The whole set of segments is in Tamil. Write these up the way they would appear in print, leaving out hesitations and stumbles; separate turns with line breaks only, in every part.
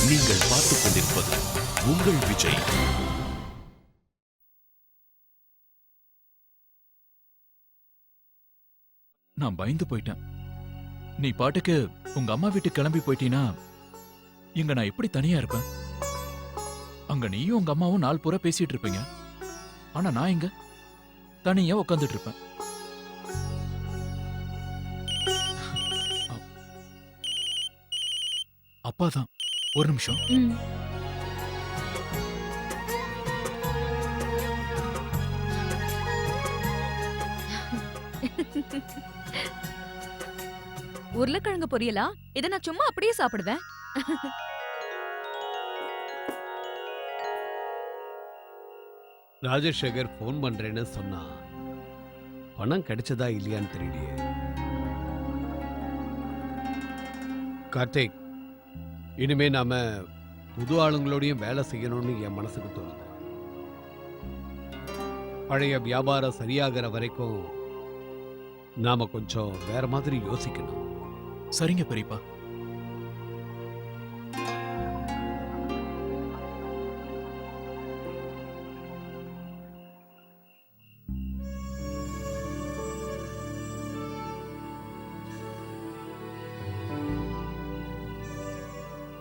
நீங்கள் பார்த்துக் கொண்டிருப்பது உங்கள் விஜய்.
நான் பயந்து போயிட்டேன். நீ பாட்டுக்கு உங்க அம்மா வீட்டுக்கு கிளம்பி போயிட்டீனா இங்க நான் எப்படி தனியா இருப்பேன்? அங்க நீயும் உங்க அம்மாவும் நாள் பூரா பேசிட்டு இருப்பீங்க. ஆனா நான் இங்க தனியா உட்காந்துட்டு இருப்பேன். அப்பாதான். ஒரு நிமிஷம்.
உருளைக்கிழங்கு பொரியலா? இதை நான் சும்மா அப்படியே சாப்பிடுவேன்.
ராஜசேகர் போன் பண்றேன்னு சொன்னா பணம் கிடைச்சதா இல்லையான்னு தெரியலையே. கார்த்திக், இனிமே நாம புது ஆளுங்களோடையும் வேலை செய்யணும்னு என் மனசுக்கு தோணுது. பழைய வியாபாரம் சரியாகிற வரைக்கும் நாம கொஞ்சம் வேற மாதிரி யோசிக்கணும்.
சரிங்க பெரியப்பா.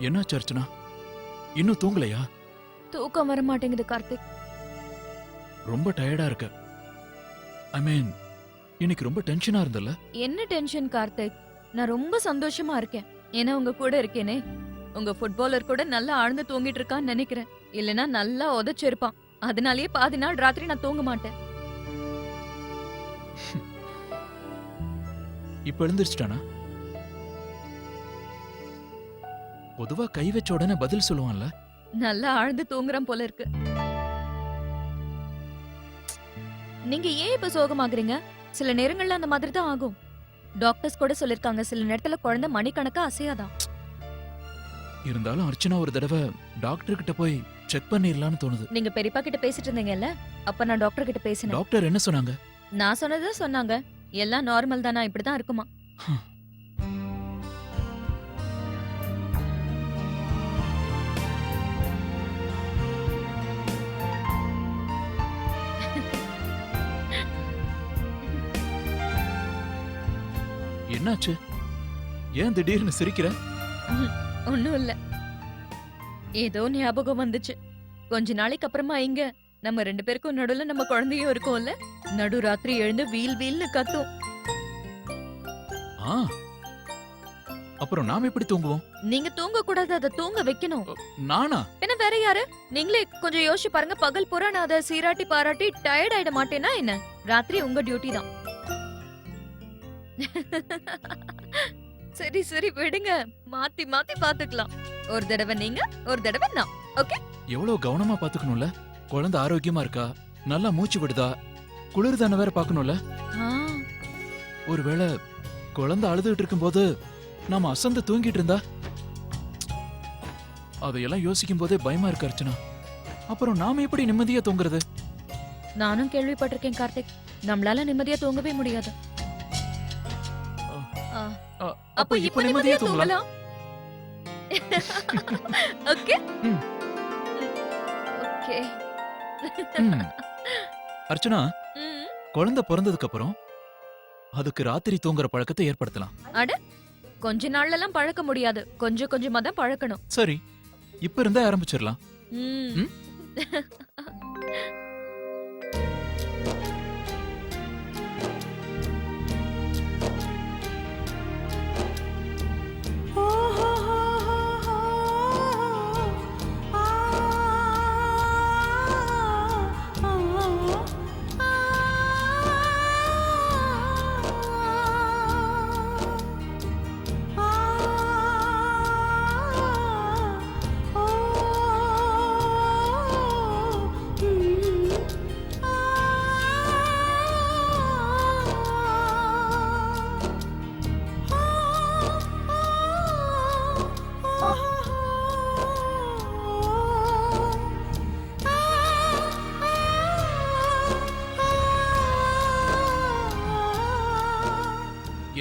என்னாச்சு அர்ச்சனா? இன்னும் தூங்கலையா?
தூக்கம் வர மாட்டேங்குது கார்த்திக்.
ரொம்ப டயர்டா இருக்க. ஐ மீன், இன்னைக்கு ரொம்ப டென்ஷனா இருந்தல்ல?
என்ன டென்ஷன் கார்த்திக்? நான் ரொம்ப சந்தோஷமா இருக்கேன். ஏன்னா உங்க கூட இருக்கேனே. உங்க ஃபுட்பாலர் கூட நல்லா ஆழ்ந்து தூங்கிட்டு இருக்கான்னு நினைக்கிறேன். இல்லனா நல்லா உதச்சிருப்பான். அதனாலேயே பாதி நாள் ராத்திரி நான் தூங்க மாட்டேன்.
இப்ப எழுந்திருச்சிட்டானா? பொதுவா கை வச்ச உடனே பதில் சொல்லுவான்ல?
நல்லா ஆழ்ந்து தூங்குறான் போல இருக்கு. நீங்க ஏன் இப்ப சோகமாகறீங்க? சில நேரங்கள்ல அந்த மாதிரி தான் ஆகும். டாக்டர்ஸ் கூட சொல்லிருக்காங்க, சில நேரத்துல குழந்தை மணிக்கணக்கா அசையாதான்.
இருந்தாலும் அர்ச்சனா ஒரு தடவை டாக்டர் கிட்ட போய் செக் பண்ணிரலாம்னு தோணுது.
நீங்க பெரியப்பா கிட்ட பேசிட்டு இருந்தீங்கல்ல, அப்ப நான் டாக்டர் கிட்ட பேசினேன்.
டாக்டர் என்ன சொன்னாங்க?
நான் சொன்னதை சொன்னாங்க. எல்லாம் நார்மல் தானா, இப்படிதான் இருக்குமா.
என்னாச்சு? ஏன் திடீர்னு சிரிக்கிற?
ஒண்ணும் இல்ல, ஏதோ ஞாபகம் வந்துச்சு. கொஞ்ச நாளைக்கு அப்புறமா இங்க நம்ம 2 பேருக்கும் நடுவுல நம்ம குழந்தையும் இருக்கும்ல. நடு ராத்திரி எழுந்து வீல் வீல்னு கத்தும்.
அப்புறம் நாம எப்படி தூங்குவோம்?
நீங்க தூங்க கூடாது, அதை தூங்க வைக்கணும்.
நானா?
என்ன வேற யாரு? நீங்களே கொஞ்சம் யோசிச்சு பாருங்க. பகல் பூரா நான் அதை சீராட்டி பாராட்டி டயர்ட் ஆயிட மாட்டேன்னா என்ன? ராத்திரி உங்க டியூட்டி தான். சரி சரி விடுங்க, மாத்தி மாத்தி பாத்துக்கலாம். ஒரு தடவை நீங்க, ஒரு தடவை நான். ஓகே?
எவ்வளவு கவனமா பாத்துக்கணும்ல. குழந்தை ஆரோக்கியமா இருக்கா, நல்லா மூச்சு விடுதா, குளிர்தான வேற பாக்கணும்ல. ஒருவேளை குழந்தை அழுதுகிட்டு இருக்கும்போது நாம அசந்து தூங்கிட்டு இருந்தா, அதையெல்லாம் யோசிக்கும் போதே பயமா இருக்கு அர்ச்சனா. அப்புறம் நாம எப்படி நிம்மதியா தூங்குறது?
நானும் கேள்விப்பட்டிருக்கேன் கார்த்திக், நம்மளால நிம்மதியா தூங்கவே முடியாது. அப்ப இப்ப நிம்மதியா தூங்கலாம். Okay okay.
அர்ச்சனா, குழந்தை பிறந்ததுக்கு அப்புறம் அதுக்கு ராத்திரி தூங்குற பழக்கத்தை ஏற்படுத்தலாம்.
அட, கொஞ்ச நாள்ல எல்லாம் பழக்க முடியாது, கொஞ்சம் கொஞ்சமா தான் பழக்கணும்.
சரி, இப்ப இருந்தே ஆரம்பிச்சிடலாம்.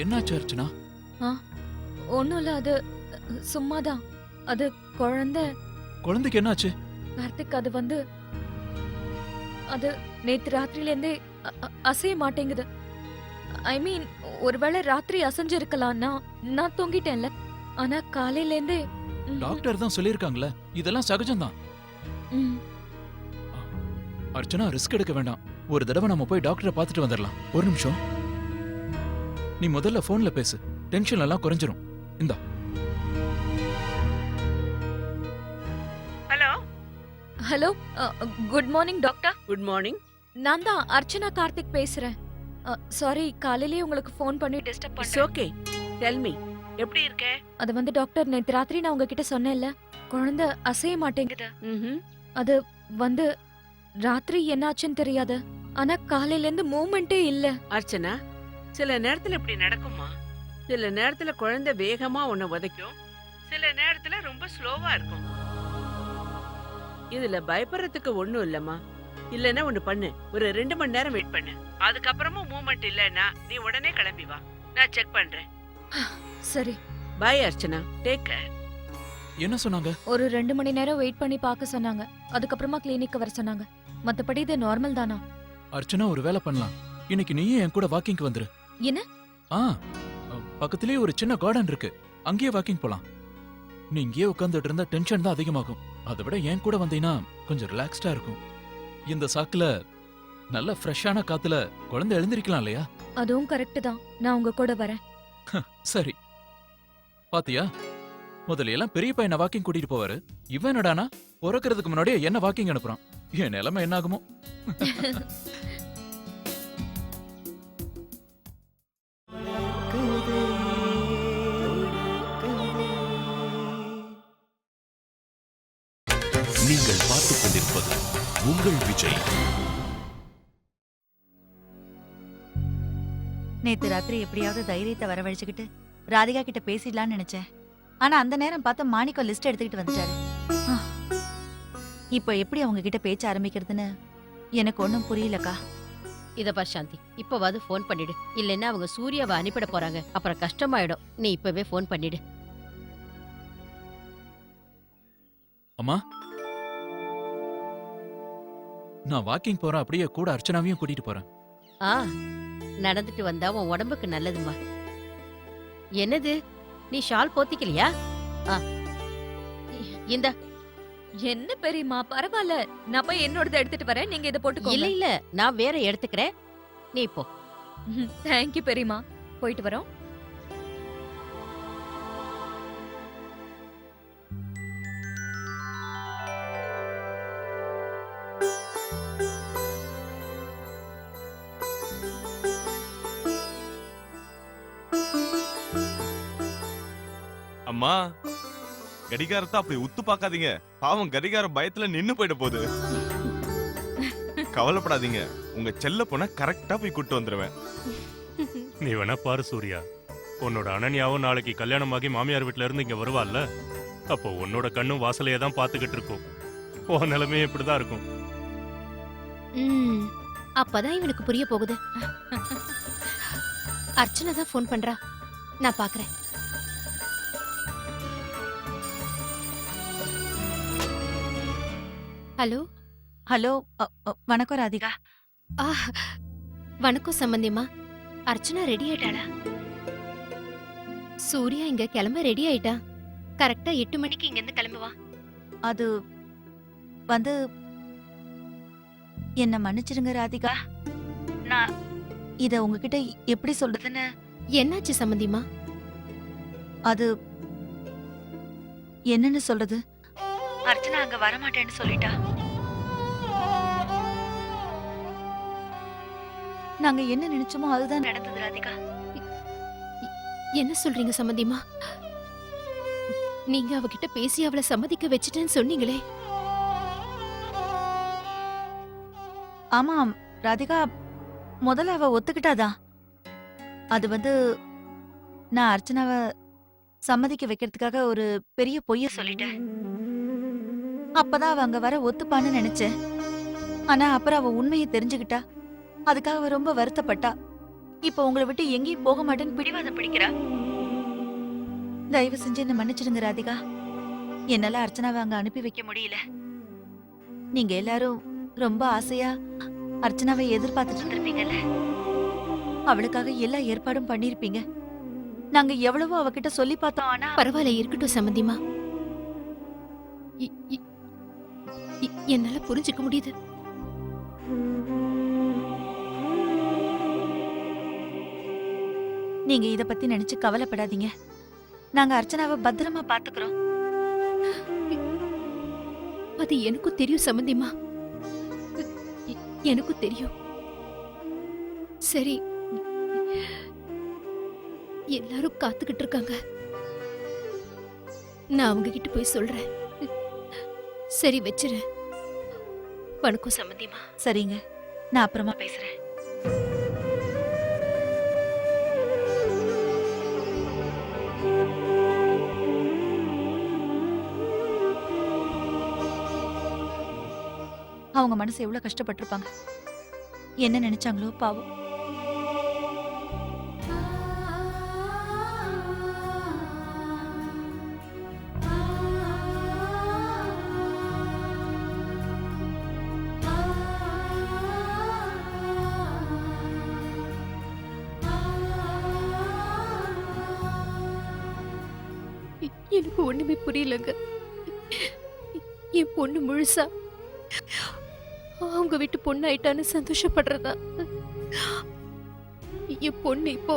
என்னாச்சு அர்ச்சனா?
ஒண்ணும் இல்ல, அது சும்மாதான். அது குழந்தை
குழந்தைக்கு என்னாச்சு?
கார்த்திக். அது நேத்து ராத்திரில இருந்தே அசைய மாட்டேங்குது. ஐ மீன், ஒருவேளை ராத்திரி அசைஞ்சிருக்கலாம். நான் தூங்கிட்டேன்ல. ஆனா காலையில இருந்தே
டாக்டர் தான் சொல்லியிருக்காங்களே, இதெல்லாம் சகஜம்தான்.
ம்,
அர்ச்சனா, ரிஸ்க் எடுக்க வேண்டாம். ஒரு தடவை நம்ம போய் டாக்டரை பார்த்துட்டு வந்துடலாம். ஒரு நிமிஷம். நீ முதல்ல போன்ல பேசு, டென்ஷன் எல்லாம் குறைஞ்சிரும். இந்தா.
Hello
hello. Good morning doctor.
Good morning.
நான் தான் அர்ச்சனா கார்த்திக் பேசுறேன். சாரி, காலையிலேயே உங்களுக்கு ஃபோன் பண்ணி டிஸ்டர்ப்
இட்ஸ்
பண்ணேன்.
ஓகே. டெல் மீ, எப்படி இருக்க?
அது டாக்டர், நேத்து ராத்திரி நான் உங்ககிட்ட சொன்னேன்ல, குழந்தை அசைய மாட்டேங்குது.
ம்ஹும்.
அது ராத்திரி என்னாச்சுன்னு தெரியாது. ஆனா காலையில இருந்து மூவ்மெண்டே இல்ல.
அர்ச்சனா, சில நேரத்துல இப்படி நடக்குமா? சில நேரத்துல குழந்தை வேகமா உன்னை உதைக்கும், சில நேரத்துல ரொம்ப ஸ்லோவா இருக்கும். இதுல பயப்படுறதுக்கு ஒண்ணும் இல்லம்மா. இல்லன்னா ஒண்ணு பண்ணு, ஒரு 2 மணி நேரம் வெயிட் பண்ணு. அதுக்கப்புறமும் மூவ்மெண்ட் இல்லன்னா நீ உடனே கிளம்பி வா, நான் செக் பண்றேன்.
சரி.
Bye Archana, take care.
என்ன சொன்னாங்க?
ஒரு 2 மணி நேரம் வெயிட் பண்ணி பார்க்க சொன்னாங்க. அதுக்கப்புறமா கிளினிக் வர சொன்னாங்க. மத்தபடி இது நார்மல் தானா?
அர்ச்சனா, ஒரு வேலை பண்ணலாம். இன்னைக்கு நீயே என் கூட வாக்கிங்க்கு வந்துரு.
என்ன?
ஆ, பக்கத்திலேயே ஒரு சின்ன கார்டன் இருக்கு, அங்கேயே வாக்கிங் போலாம். நீ இங்கேயே உட்கார்ந்துட்டு இருந்தா டென்ஷன் தான் அதிகமாகும். அதை விட என் கூட வந்தீங்கன்னா கொஞ்சம் ரிலாக்ஸ்டா இருக்கும். இந்த சாக்குல நல்ல ஃப்ரெஷ்ஷான காத்துல குழந்தை எழுந்திருக்கலாம் இல்லையா?
அதுவும் கரெக்ட் தான். நான் உங்க கூட வரேன்.
சரி. பாத்தியா, முதல்ல எல்லாம் பெரிய பையனை வாக்கிங் கூட்டிட்டு போவாரு. இவன் என்னடானா பிறக்கிறதுக்கு முன்னாடியே என்ன வாக்கிங் அனுப்புறான். என் நிலைமை என்ன ஆகுமோ?
நீங்கள் பார்த்துக் கொண்டிருப்பது உங்கள் விஜய்.
நேத்து ராத்திரி எப்படியாவது தைரியத்தை வரவழைச்சுக்கிட்டு ராதிகா கிட்ட பேசிடலாம்னு நினைச்சேன். ஆனா அந்த நேரம் பார்த்து மாணிக்கம் லிஸ்ட் எடுத்துக்கிட்டு வந்துட்டாரு. இப்போ எப்படி அவங்க கிட்ட பேச்ச ஆரம்பிக்கிறதுன்னு எனக்கு ஒண்ணும் புரியலக்கா.
இத பார் சாந்தி, இப்பவாது ஃபோன் பண்ணிடு. இல்லைன்னா அவங்க சூர்யாவை அனுப்பிட போறாங்க, அப்புறம் கஷ்டமாயிடும். நீ இப்பவே ஃபோன் பண்ணிடு.
அம்மா, நான் வாக்கிங் போறேன், அப்படியே கூட அர்ச்சனாவையும் கூட்டிட்டு போறேன்.
ஆ, நடந்துட்டு வந்தா உன் உடம்புக்கு நல்லதுமா. என்னது, நீ ஷால் போத்திக்கலையா? ஆ, இந்த
என்ன பெரியம்மா, பரவாயில்ல. நான் போய் என்னோடத எடுத்துட்டு வரேன். நீங்க இதை போட்டுக்கோங்க.
இல்ல இல்ல, நான் வேற எடுத்துக்கிறேன், நீ போ.
தேங்க்யூ பெரியம்மா. போயிட்டு வரோம்.
அம்மா, கடிகாரத்தை அப்படி உத்து பார்க்காதீங்க. பாவம், கடிகாரம் பயத்துல நின்னு போயிட போகுது. கவலைப்படாதீங்க, உங்க செல்ல பொண்ண கரெக்டா போய் கூட்டு வந்துருவேன்.
நீ வேணா பாரு சூர்யா, உன்னோட அனன்யாவும் நாளைக்கு கல்யாணமாகி மாமியார் வீட்ல இருந்து இங்க வருவாள்ல, அப்போ உன்னோட கண்ணும் வாசலையே தான் பாத்துக்கிட்டு இருக்கும். உன் நிலைமையும் இப்படிதான் இருக்கும்.
அப்பதான் இவனுக்கு புரிய போகுது. அர்ச்சனா தான் ஃபோன் பண்றா, நான் பாக்குறேன். ஹலோ.
ஹலோ, வணக்கம் ராதிகா.
வணக்கம் சம்பந்தியம்மா. அர்ச்சனா ரெடி ஆயிட்டாளா? சூர்யா இங்க கிளம்ப ரெடி ஆயிட்டா. கரெக்டா 8 மணிக்கு இங்க இருந்து கிளம்புவா.
அது வந்து என்ன மன்னிச்சிடுங்க ராதிகா. நான் இத உங்ககிட்ட எப்படி சொல்றதுன்னு.
என்னாச்சு சம்பந்தியம்மா?
அது என்னன்னு சொல்றது, அர்ச்சனா அங்க வரமாட்டேன்னு சொல்லிட்டா. நாங்க என்ன நினைச்சோமோ அதுதான் நடந்தது ராதிகா.
என்ன சொல்றீங்க சம்பந்தியம்மா? நீங்க அவகிட்ட பேசி அவளை சம்மதிக்க வச்சிட்டேன்னு சொன்னீங்களே.
ஆமாம் ராதிகா, முதல்ல அவ ஒத்துக்கிட்டாதான். அது வந்து நான் அர்ச்சனாவை சம்மதிக்க வைக்கிறதுக்காக ஒரு பெரிய பொய்ய சொல்லிட்டேன். அப்பதான் அவ அங்க வர ஒத்துப்பான்னு நினைச்சேன். ஆனா அப்புறம் அவ உண்மையை தெரிஞ்சுக்கிட்டா. அதுக்காக அவ ரொம்ப வருத்தப்பட்டா. இப்ப உங்களை விட்டு எங்கேயும் போக மாட்டேன்னு பிடிவாதம் பிடிக்கிறா. தயவு செஞ்சு என்ன மன்னிச்சிடுங்க ராதிகா. என்னால அர்ச்சனாவை அங்க அனுப்பி வைக்க முடியல. நீங்க எல்லாரும் ரொம்ப ஆசையா அர்ச்சனாவை எதிர்பார்த்துட்டு இருந்திருப்பீங்கல்ல. அவளுக்காக எல்லா ஏற்பாடும் பண்ணிருப்பீங்க. நாங்க எவ்வளவோ அவகிட்ட சொல்லி பார்த்தோம். ஆனா
பரவாயில்ல, இருக்கட்டும் சம்மந்திமா. என்னால புரிஞ்சுக்க முடியுது.
நீங்க இத பத்தி நினைச்சு கவலைப்படாதீங்க. நாங்க அர்ச்சனாவை பத்திரமா பாத்துக்கிறோம்.
அது எனக்கும் தெரியும் சம்மந்திமா. எனக்கும் தெரியும். சரி, எல்லாரும் காத்துக்கிட்டு இருக்காங்க. நான் அவங்க கிட்ட போய் சொல்றேன். சரி, வச்சிரு. வணக்கம் சம்மந்திமா.
சரிங்க, நான் அப்புறமா பேசுறேன். அவங்க மனசு எவ்வளவு கஷ்டப்பட்டிருப்பாங்க. என்ன நினைச்சாங்களோ பாவம்.
எனக்கு ஒண்ணுமே புரியலங்க. என் பொண்ணு முழுசா அவங்க வீட்டு பொண்ணு ஆயிட்டான்னு சந்தோஷப்படுறதா, என் பொண்ணு இப்போ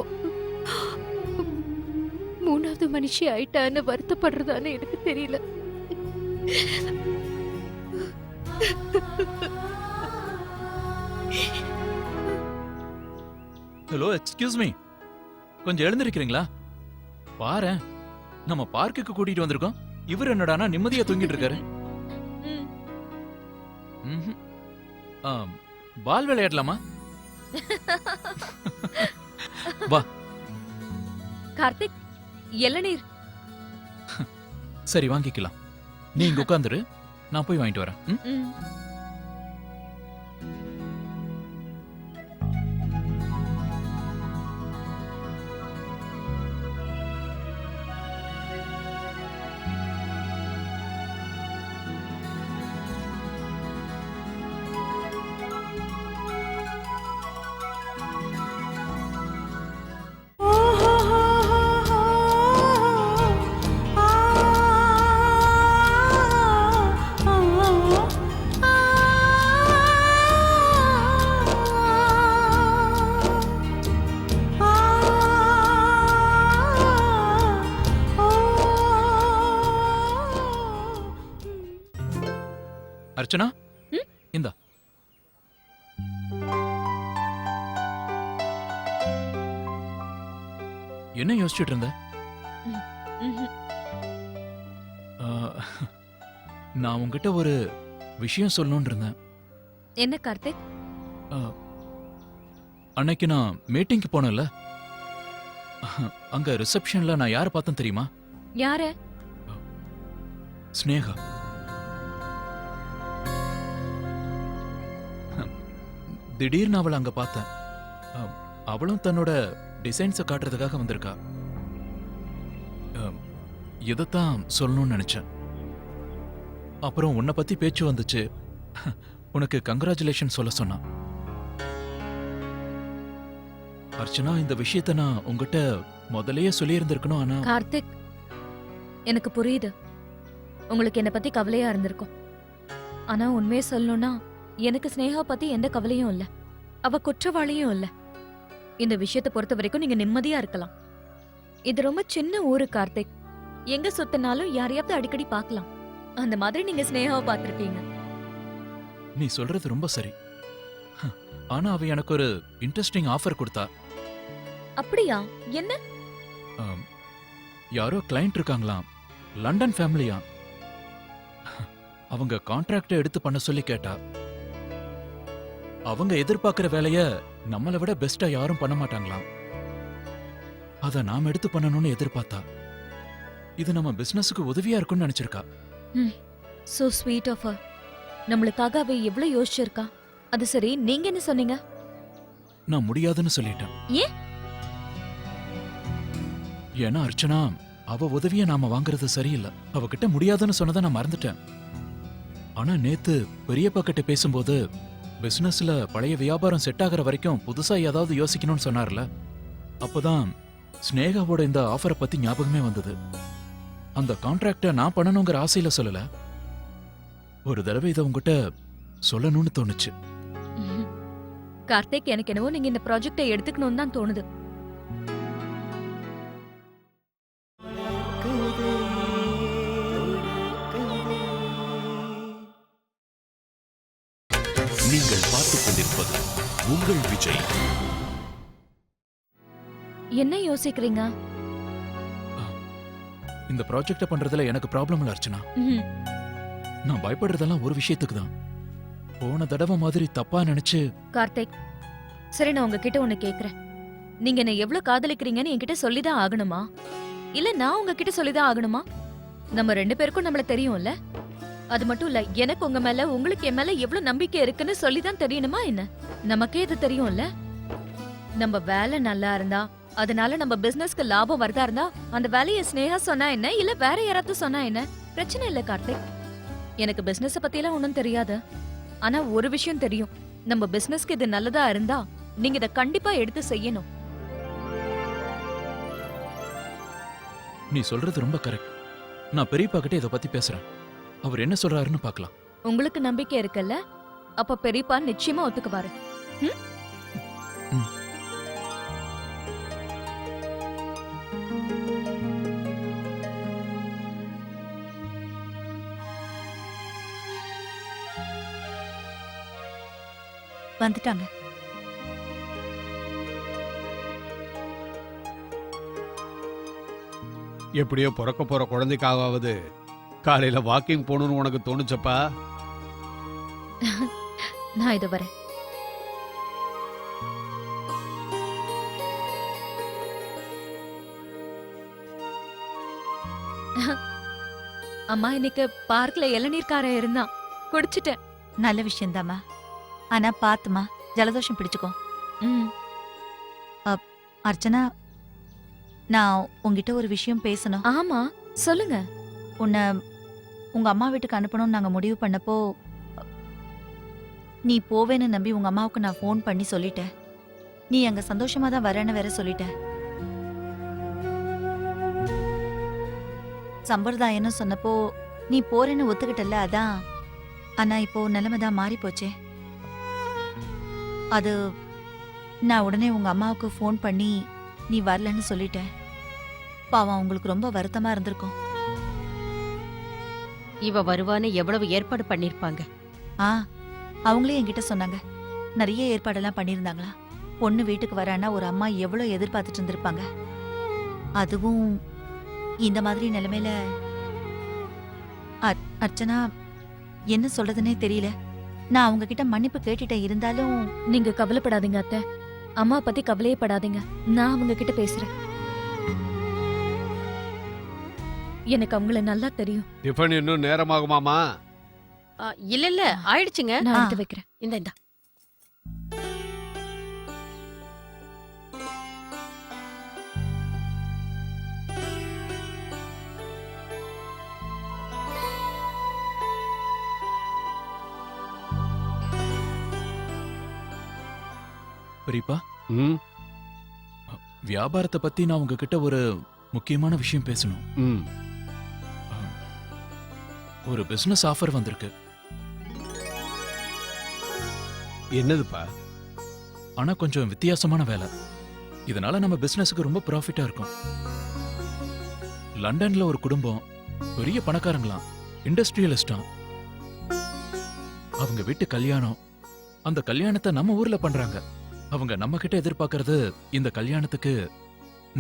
3வது மனுஷி ஆயிட்டான்னு வருத்தப்படுறதான்னு எனக்கு தெரியல.
ஹலோ, எக்ஸ்கியூஸ் மீ, கொஞ்சம் எழுந்திருக்கிறீங்களா? பாரேன், நம்ம பார்க்குக்கு கூட்டிட்டு வந்திருக்கோம். இவர் என்னடானா நிம்மதியா தூங்கிட்டு இருக்காரு. ம்ஹும். பால் விளையாடலாமா? வா.
கார்த்திக், இளநீர்.
சரி, வாங்கிக்கலாம். நீ இங்க உட்காந்துரு, நான் போய் வாங்கிட்டு வரேன். ம்?
ம்.
அர்ச்சனா,
ம்?
இந்தா. என்ன யோசிச்சுட்டு இருந்த?
ம்ஹும்.
ஆ, நான் உங்ககிட்ட ஒரு விஷயம் சொல்லணும்னு இருந்தேன்.
என்ன கார்த்திக்?
ஆ, அன்னைக்கு நான் மீட்டிங்க்கு போனேன்ல, அங்க ரிசப்ஷன்ல நான் யாரை பார்த்தேன் தெரியுமா?
யார?
ஸ்னேகா. திடீர்னு அவளை அங்க பார்த்தேன். அவளும் தன்னோட டிசைன்ஸை காட்டுறதுக்காக வந்திருக்கா. இதைத்தான் சொல்லணும்னு நினைச்சேன். அப்புறம் உன்னை பத்தி பேச்சு வந்துச்சு. உனக்கு கங்க்ராச்சுலேஷன் சொல்ல சொன்னான். அர்ச்சனா, இந்த விஷயத்த நான் உங்ககிட்ட முதல்லயே சொல்லியிருந்திருக்கணும். ஆனா
கார்த்திக், எனக்கு புரியுது உங்களுக்கு என்ன பத்தி கவலையா இருந்திருக்கும். ஆனா உண்மையை சொல்லணும்னா எனக்கு ஸ்னேகா பத்தி எந்த கவலையும் இல்ல. அவ குற்றவாளியும் இல்ல. இந்த விஷயத்தை பொறுத்த வரைக்கும் நீங்க நிம்மதியா இருக்கலாம். இது ரொம்ப சின்ன ஊரு கார்த்திக். எங்க சுத்தினாலும் யாரையாவது அடிக்கடி பார்க்கலாம். அந்த மாதிரி நீங்க ஸ்னேகாவை பார்த்திருப்பீங்க.
நீ சொல்றது ரொம்ப சரி. ஆனா அவ எனக்கு ஒரு இன்ட்ரெஸ்டிங் ஆஃபர் கொடுத்தா.
அப்படியா? என்ன?
யாரோ கிளையண்ட் இருக்காங்களாம், லண்டன் ஃபேமிலியா. அவங்க கான்ட்ராக்ட எடுத்து பண்ண சொல்லி கேட்டா. அவங்க எதிர்பார்க்கிற வேலைய நம்மளை விட பெஸ்டா யாரும் பண்ண மாட்டாங்களாம். அத நாம எடுத்து பண்ணணும்னு எதிர்பார்த்தா. இது நம்ம பிசினஸுக்கு உதவியா இருக்கும்னு நினைச்சிருக்கா.
So sweet of her. நம்மளுக்காக அவ எவ்வளவு யோசிச்சிருக்கா. அது சரி, நீங்க என்ன சொன்னீங்க?
நான் முடியாதுன்னு சொல்லிட்டேன்.
ஏன்?
ஏன்னா அர்ச்சனா, அவ உதவிய நாம வாங்குறது சரியில்லை. அவகிட்ட முடியாதுன்னு சொன்னதை நான் மறந்துட்டேன். ஆனா நேத்து பெரியப்பா கிட்ட பேசும்போது பிசினஸ்ல பழைய வியாபாரம் செட் ஆகுற வரைக்கும் புதுசா ஏதாவது யோசிக்கணும்னு சொன்னார்ல. அப்பதான் ஸ்னேகாவோட இந்த ஆஃபரை பத்தி ஞாபகமே வந்தது. அந்த கான்ட்ராக்ட நான் பண்ணணுங்கிற ஆசையில சொல்லல, ஒரு தடவை இதை உங்ககிட்ட சொல்லணும்னு தோணுச்சு.
கார்த்திக், எனக்கு என்னவோ நீங்க இந்த ப்ராஜெக்டை எடுத்துக்கணும்னு தான் தோணுது.
நீங்கள் பார்த்துக் கொண்டிருப்பது உங்கள் விஜய்.
என்ன யோசிக்கிறீங்க?
இந்த ப்ராஜெக்ட பண்றதுல எனக்கு ப்ராப்ளம் இல்ல அர்ச்சனா.
ம்ஹும்.
நான் பயப்படுறதெல்லாம் ஒரு விஷயத்துக்கு தான். போன தடவை மாதிரி தப்பா நினைச்சு.
கார்த்திக், சரி நான் உங்ககிட்ட ஒண்ணு கேக்குறேன். நீங்க என்ன எவ்வளவு காதலிக்கிறீங்கன்னு என்கிட்ட சொல்லிதான் ஆகணுமா, இல்ல நான் உங்ககிட்ட சொல்லிதான் ஆகணுமா? நம்ம 2 பேருக்கும் நம்மள தெரியும்ல. அது மட்டும் இல்ல, எனக்கு உங்க மேல உங்களுக்கு என் மேல எவ்வளவு நம்பிக்கை இருக்குன்னு சொல்லிதான் தெரியணுமா என்ன? நமக்கே இது தெரியும்ல. நம்ம வேலை நல்லா இருந்தா, அதனால நம்ம பிசினஸ்க்கு லாபம் வரதா இருந்தா, அந்த வேலையை ஸ்னேகா சொன்னா என்ன, இல்ல வேற யாராவது சொன்னா என்ன, பிரச்சனை இல்ல கார்த்திக். எனக்கு பிசினஸ் பத்தி எல்லாம் ஒண்ணும் தெரியாது. ஆனா ஒரு விஷயம் தெரியும், நம்ம பிசினஸ்க்கு இது நல்லதா இருந்தா நீங்க இத கண்டிப்பா எடுத்து செய்யணும்.
நீ சொல்றது ரொம்ப கரெக்ட். நான் பெரியப்பா கிட்ட இத பத்தி பேசுறேன். அவர் என்ன சொல்றாருன்னு பார்க்கலாம்.
உங்களுக்கு நம்பிக்கை இருக்குல்ல, அப்ப பெரியப்பா நிச்சயமா ஒத்துக்குவாரு. ம்?
ம்.
வந்துட்டாங்க.
எப்படியோ பிறக்க போற குழந்தைக்காவது காலையில வாக்கிங் போகணும்னு உனக்கு தோணுச்சப்பா?
நான் இது வரேன். அம்மா, இன்னைக்கு பார்க்ல இளநீர் காரம் இருந்தான், குடிச்சிட்டேன்.
நல்ல விஷயம்தாம்மா. ஆனா பாத்துமா, ஜலதோஷம் பிடிச்சுக்கோ.
ம்.
அர்ச்சனா, நான் உங்ககிட்ட ஒரு விஷயம் பேசணும்.
ஆமா, சொல்லுங்க.
உன்னை உங்க அம்மா வீட்டுக்கு அனுப்பணும்னு நாங்க முடிவு பண்ணப்போ நீ போவேன்னு நம்பி உங்க அம்மாவுக்கு நான் ஃபோன் பண்ணி சொல்லிட்டேன். நீ அங்க சந்தோஷமா தான் வரேன்னு வேற சொல்லிட்ட. சம்பிரதாயம்னு சொன்னப்போ நீ போறேன்னு ஒத்துக்கிட்டல, அதான். ஆனா இப்போ நிலைமை தான் மாறி போச்சே. அது நான் உடனே உங்க அம்மாவுக்கு ஃபோன் பண்ணி நீ வரலன்னு சொல்லிட்டேன். பாவம், அவங்களுக்கு ரொம்ப வருத்தமா இருந்திருக்கும்.
இவ வருவான்னு எவ்வளவு ஏற்பாடு பண்ணிருப்பாங்க.
ஆ, அவங்களே என்கிட்ட சொன்னாங்க. நிறைய ஏற்பாடெல்லாம் பண்ணியிருந்தாங்களா. பொண்ணு வீட்டுக்கு வரான்னா ஒரு அம்மா எவ்வளவு எதிர்பார்த்துட்டு இருந்திருப்பாங்க. அதுவும் இந்த மாதிரி நிலைமையில அர்ச்சனா, என்ன சொல்றதுன்னே தெரியல. நான் அவங்க கிட்ட மன்னிப்பு கேட்டுட்டேன். இருந்தாலும்
நீங்க கவலைப்படாதீங்க அத்தை. அம்மா பத்தி கவலையே படாதீங்க. நான் அவங்க கிட்ட பேசுறேன். எனக்கு அவங்கள நல்லா தெரியும்.
டிஃபன் இன்னும் நேரமாகுமாமா?
இல்ல இல்ல, ஆயிடுச்சுங்க.
நான் எடுத்து வைக்கிறேன்.
இந்த
பெரியப்பா,
ம்,
வியாபாரத்தை பத்தி நான் உங்ககிட்ட ஒரு முக்கியமான விஷயம் பேசணும்.
ம்.
ஒரு பிசினஸ் ஆஃபர் வந்திருக்கு.
என்னதுப்பா?
ஆனா கொஞ்சம் வித்தியாசமான வேலை. இதனால நம்ம பிசினஸுக்கு ரொம்ப ப்ராஃபிட்டா இருக்கும். லண்டன்ல ஒரு குடும்பம், பெரிய பணக்காரங்களாம், இண்டஸ்ட்ரியலிஸ்டாம். அவங்க வீட்டு கல்யாணம். அந்த கல்யாணத்தை நம்ம ஊர்ல பண்றாங்க. அவங்க நம்ம கிட்ட எதிர்பார்க்கறது, இந்த கல்யாணத்துக்கு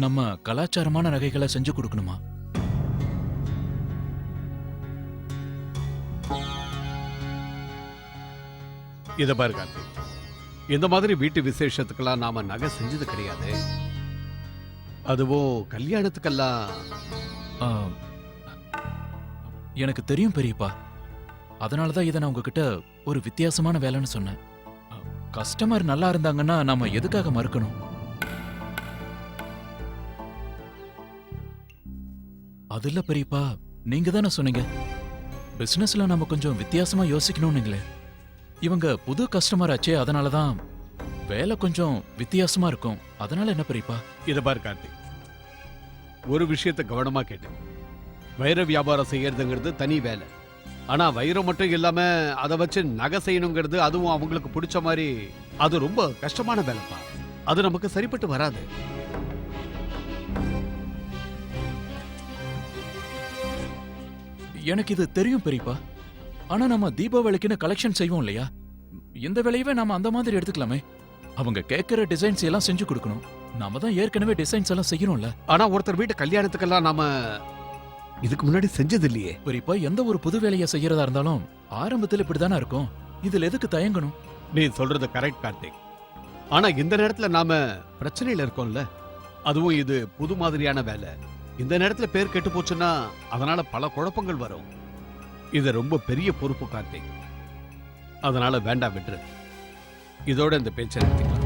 நம்ம கலாச்சாரமான நகைகளை செஞ்சு கொடுக்கணுமா.
இத பாரு கார்த்திக், இந்த மாதிரி வீட்டு விசேஷத்துக்கெல்லாம் நாம நகை செஞ்சது கிடையாது. அதுவும் கல்யாணத்துக்கெல்லாம்.
ஆ, எனக்கு தெரியும் பெரியப்பா. அதனாலதான் இதை நான் உங்ககிட்ட ஒரு வித்தியாசமான வேலைன்னு சொன்னேன். கஸ்டமர் நல்லா இருந்தாங்கன்னா நாம எதுக்காக மறுக்கணும்? அது இல்ல பெரியப்பா, நீங்க தானே சொன்னீங்க பிசினஸ்ல நம்ம கொஞ்சம் வித்தியாசமா யோசிக்கணும்னுங்களே. இவங்க புது கஸ்டமர் ஆச்சே, அதனாலதான் வேலை கொஞ்சம் வித்தியாசமா இருக்கும். அதனால என்ன பெரியப்பா?
இத பாரு கார்த்திக், ஒரு விஷயத்தை கவனமா கேட்டு. வைர வியாபாரம் செய்யறதுங்கிறது தனி வேலை. ஆனா வைரம் மட்டும் இல்லாம அதை வச்சு நகை செய்யணுங்கிறது, அதுவும் அவங்களுக்கு பிடிச்ச மாதிரி, அது ரொம்ப கஷ்டமான வேலைப்பா. அது நமக்கு சரிப்பட்டு வராது.
எனக்கு இது தெரியும் பெரியப்பா. ஆனா நம்ம தீபாவளிக்குன்னு கலெக்ஷன் செய்வோம் இல்லையா, இந்த வேலையவே நாம அந்த மாதிரி எடுத்துக்கலாமே. அவங்க கேட்கிற டிசைன்ஸ் எல்லாம் செஞ்சு கொடுக்கணும். நாம தான் ஏற்கனவே டிசைன்ஸ் எல்லாம் செய்யணும்ல.
ஆனா ஒருத்தர் வீட்டு கல்யாணத்துக்கெல்லாம் நாம இதுக்கு முன்னாடி செஞ்சது இல்லையே.
பெரியப்பா, எந்த ஒரு புது வேலையை செய்யறதா இருந்தாலும் ஆரம்பத்துல இப்படிதானே இருக்கும். இதுல எதுக்கு தயங்கணும்?
நீ சொல்றது கரெக்ட் கார்த்திக். ஆனா இந்த நேரத்துல நாம பிரச்சனையில இருக்கோம்ல. அதுவும் இது புது மாதிரியான வேலை. இந்த நேரத்துல பேர் கெட்டு போச்சுன்னா அதனால பல குழப்பங்கள் வரும். இது ரொம்ப பெரிய பொறுப்பு கார்த்திக். அதனால வேண்டாம், விட்டுரு. இதோட இந்த பேச்சை நிறுத்திக்கலாம்.